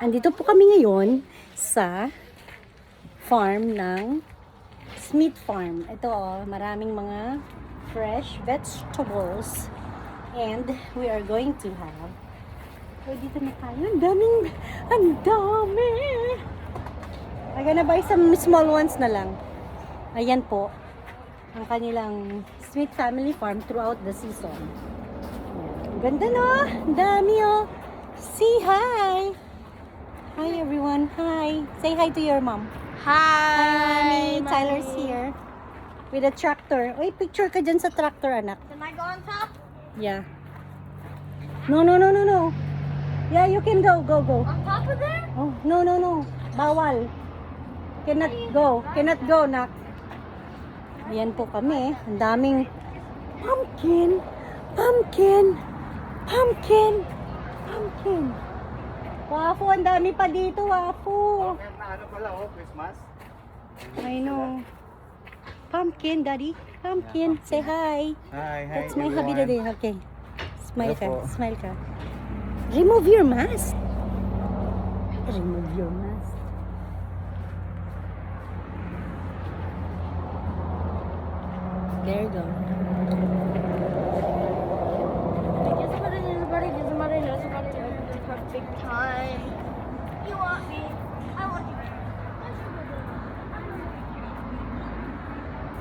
Andito po kami ngayon sa farm ng Smith Farm. Ito maraming mga fresh vegetables and we are going to have dito na tayo. Ang dami! I'm gonna buy some small ones na lang. Ayan po ang kanilang Smith Family Farm throughout the season. Ang ganda no? Ang dami Say hi! Hi everyone, hi! Say hi to your mom. Hi! Mommy, Tyler's here with a tractor. Uy, picture ka dyan sa tractor, anak. Can I go on top? Yeah. No. Yeah, you can go. On top of there? Oh, no. Bawal. Cannot go, nak. Ayan po kami. Ang daming pumpkin. Wapo, ang dami pa dito, wapo. Ano pala, Christmas? I know. Pumpkin, daddy. Pumpkin. Say hi. Hi, That's my hubby today. Okay. Smile ka. Hello po. Smile ka. Remove your mask. Remove your mask. There you go. Perfect time. You want me? I want you.